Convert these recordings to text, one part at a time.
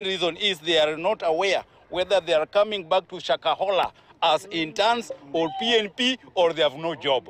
reason is they are not aware whether they are coming back to Shakahola as interns or PNP or they have no job.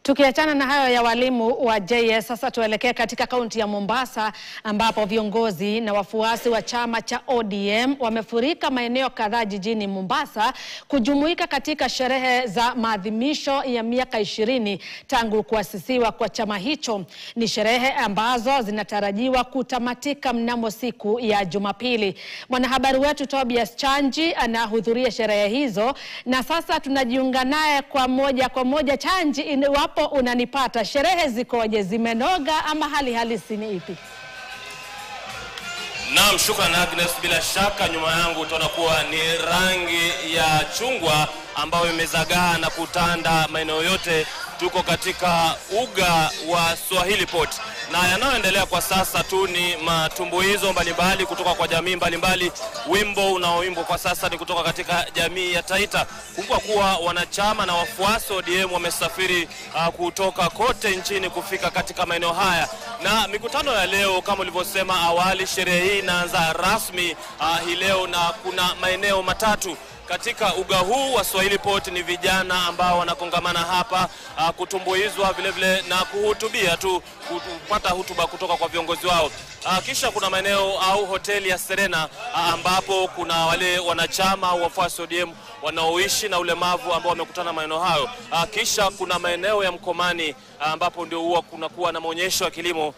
Tukiachana na hayo ya walimu wa JS, sasa tuelekee katika kaunti ya Mombasa ambapo viongozi na wafuasi wa chama cha ODM wamefurika maeneo kadhaa jijini Mombasa kujumuika katika sherehe za maadhimisho ya miaka 20 tangu kuasisiwa kwa chama hicho. Ni sherehe ambazo zinatarajiwa kutamatika mnamo siku ya Jumapili. Mwanahabari wetu Tobias Chanji anahudhuria sherehe hizo na sasa tunajiunga naye kwa moja. Chanji, iwapo unanipata, sherehe zikoje, zimenoga ama hali halisi ni ipi? Naam, shukrani Agnes, bila shaka nyuma yangu utaona kuwa ni rangi ya chungwa ambayo imezagaa na kutanda maeneo yote. Tuko katika uga wa Swahili Port na yanayoendelea kwa sasa tu ni matumbuizo mbalimbali kutoka kwa jamii mbalimbali. Wimbo unaoimbwa kwa sasa ni kutoka katika jamii ya Taita. Kumbuka kuwa wanachama na wafuasi wa ODM wamesafiri kutoka kote nchini kufika katika maeneo haya. Na mikutano ya leo kama ulivyosema awali, sherehe hii inaanza rasmi hii leo na kuna maeneo matatu katika uga huu wa Swahili Port. Ni vijana ambao wanakongamana hapa kutumbuizwa vile vile na kuhutubia tu, kupata hutuba kutoka kwa viongozi wao. Kisha kuna maeneo au hoteli ya Serena ambapo kuna wale wanachama au wafuasi wa ODM wanaoishi na ulemavu ambao wamekutana maeneo hayo. Kisha kuna maeneo ya Mkomani ambapo ndio huwa kunakuwa na maonyesho ya kilimo.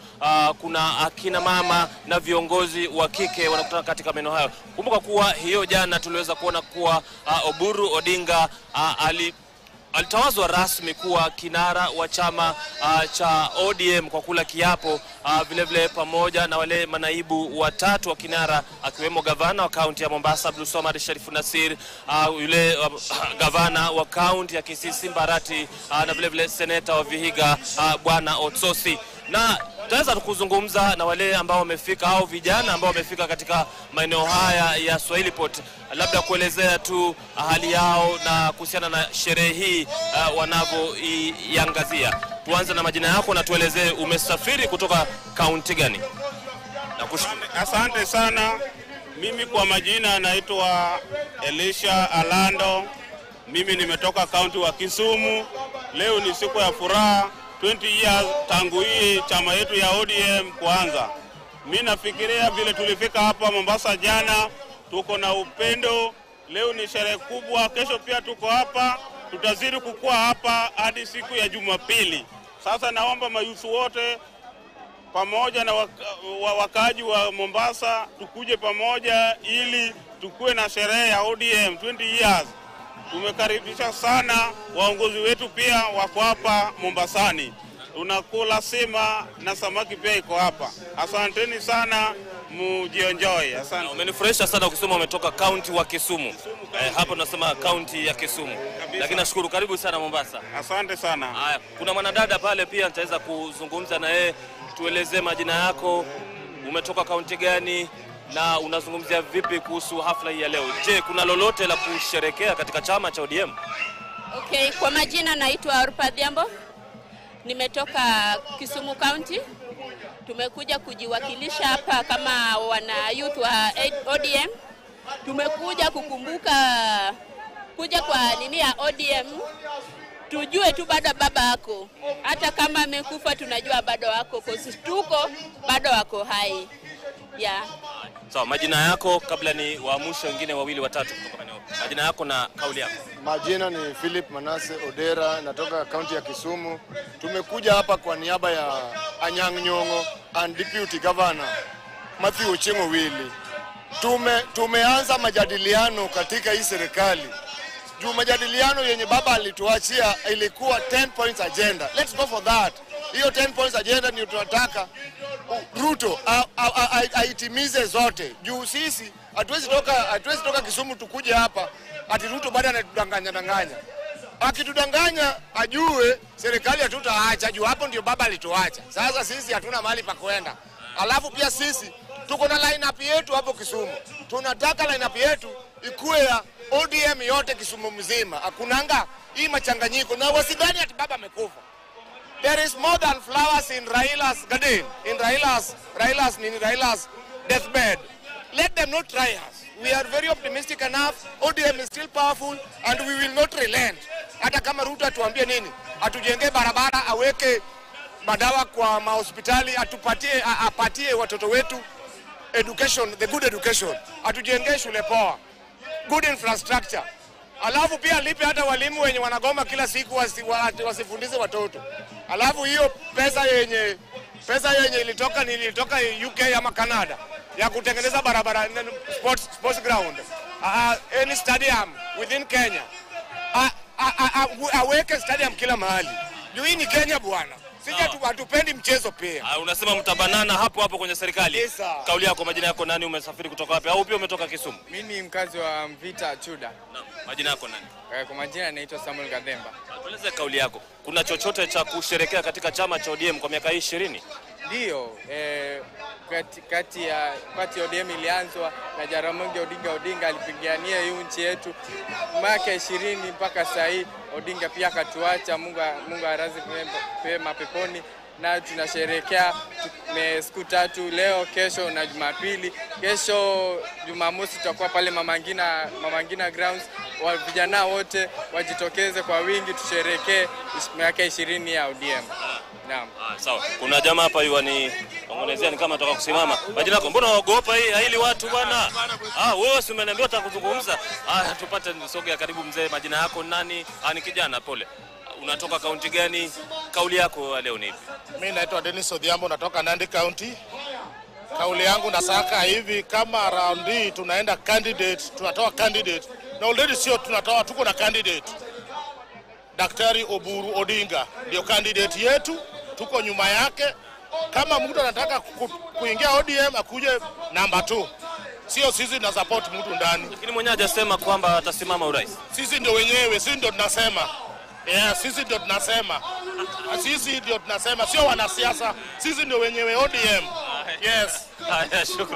Kuna akina mama na viongozi wa kike wanakutana katika maeneo hayo. Kumbuka kuwa hiyo jana tuliweza kuona kuwa Oburu Odinga alitawazwa rasmi kuwa kinara wa chama cha ODM kwa kula kiapo, vile vile pamoja na wale manaibu watatu wa kinara akiwemo gavana wa kaunti ya Mombasa Abdulswamad Sharifu Nasir, yule gavana wa kaunti ya Kisii Mbarati, na vile vile seneta wa Vihiga Bwana Otsosi. Na tutaweza kuzungumza na wale ambao wamefika au vijana ambao wamefika katika maeneo haya ya Swahili Port, labda kuelezea tu hali yao na kuhusiana na sherehe hii wanavyoiangazia. Tuanze na majina yako na tuelezee umesafiri kutoka kaunti gani? Asante sana. Mimi kwa majina naitwa Elisha Alando. Mimi nimetoka kaunti wa Kisumu. Leo ni siku ya furaha, 20 years tangu hii chama yetu ya ODM kuanza. Mimi nafikiria vile tulifika hapa Mombasa jana, tuko na upendo. Leo ni sherehe kubwa, kesho pia tuko hapa, tutazidi kukua hapa hadi siku ya Jumapili. Sasa naomba mayusu wote pamoja na wakaji wa Mombasa tukuje pamoja ili tukue na sherehe ya ODM 20 years. Tumekaribisha sana, waongozi wetu pia wako hapa Mombasani. Tunakula sima na samaki pia iko hapa. Asanteni sana, mujionjoy. Asante. Umenifurahisha sana kusema umetoka kaunti wa Kisumu. Hapa tunasema kaunti ya Kisumu. Lakini nashukuru, karibu sana Mombasa. Asante sana. Haya, kuna mwanadada pale pia nitaweza kuzungumza na yeye. Tueleze majina yako, umetoka kaunti gani na unazungumzia vipi kuhusu hafla hii ya leo? Je, kuna lolote la kusherekea katika chama cha ODM? Okay, kwa majina naitwa Orpa Diambo. Nimetoka Kisumu County. Tumekuja kujiwakilisha hapa kama wana youth wa ODM. Tumekuja kukumbuka kuja kwa nini ya ODM. Tujue tu bado baba wako. Hata kama amekufa tunajua bado wako, kwa tuko bado wako hai. Yeah. Sawa, majina yako kabla ni waamusha wengine wawili watatu kutoka maeneo. Majina yako na kauli yako. Majina ni Philip Manase Odera, natoka kaunti ya Kisumu. Tumekuja hapa kwa niaba ya Anyang' Nyong'o and Deputy Governor Matthew Ochengo Willy. Tumeanza majadiliano katika hii serikali. Juu majadiliano yenye baba alituachia ilikuwa 10 points agenda. Let's go for that. Hiyo 10 points agenda ni tunataka Ruto aitimize zote. Juu sisi hatuwezi toka Kisumu tukuje hapa ati Ruto bado anatudanganya. Akitudanganya ajue serikali hatutaacha, juu hapo ndio baba alituacha. Sasa sisi hatuna mahali pa kwenda. Alafu pia sisi tuko na line up yetu hapo Kisumu. Tunataka line up yetu ikuwe ya ODM yote Kisumu mzima. Hakunanga hii machanganyiko na wasidhani ati baba amekufa. There is more than flowers in Raila's garden, in Raila's deathbed. Let them not try us. We are very optimistic enough. ODM is still powerful and we will not relent. Hata kama Ruto atuambie nini, atujenge barabara, aweke madawa kwa mahospitali, apatie watoto wetu education, the good education. Atujenge shule poa, good infrastructure. Alafu pia lipe hata walimu wenye wanagoma kila siku wasifundishe watoto. Alafu hiyo pesa yenye ilitoka UK ama Canada ya kutengeneza barabara, sports ground, any stadium within Kenya, aweke stadium kila mahali. Hii ni Kenya bwana. Sisi hatupendi mchezo pia. Unasema mtabanana hapo kwenye serikali. Yes, kauli yako, majina yako nani, umesafiri kutoka wapi au pia umetoka Kisumu? Mimi ni mkazi wa Mvita Chuda. Naam. Majina yako nani? Kwa majina naitwa Samuel Gademba. Tueleze kauli yako. Kuna chochote cha kusherekea katika chama cha ODM kwa miaka 20? Ndio, kati ODM ilianzwa na Jaramogi Odinga alipigania hii nchi yetu mwaka 20 mpaka sasa hii. Odinga pia akatuacha, Mungu arazi pema peponi, na tunasherehekea siku 3, leo, kesho na Jumapili. Kesho Jumamosi tutakuwa pale Mama Ngina grounds. Vijana wote wajitokeze kwa wingi, tusherehekee miaka 20 ya ODM. Naam. Sawa. Kuna jamaa hapa yuani ongezea ni kama nataka kusimama. Majina yako, mbona unaogopa hili watu bwana? Wewe si umeniambia utakuzungumza. Tupate sogea karibu mzee, majina yako nani? Ni kijana, pole. Unatoka kaunti gani? Kauli yako leo ni ipi? Mimi naitwa Dennis Odhiambo, natoka Nandi County. Kauli yangu nasaka hivi, kama round hii tunaenda candidate, tunatoa candidate. Na already sio tunatoa, tuko na candidate. Daktari Oburu Odinga ndio candidate yetu, tuko nyuma yake. Kama mtu anataka kuingia ODM akuje number 2. Sio sisi na support mtu ndani. Lakini mwenyewe hajasema kwamba atasimama urais. Sisi ndio wenyewe, sisi ndio tunasema. Sisi ndio tunasema. Sisi ndio tunasema, sio wanasiasa. Sisi ndio wenyewe ODM. Yes. Shukrani.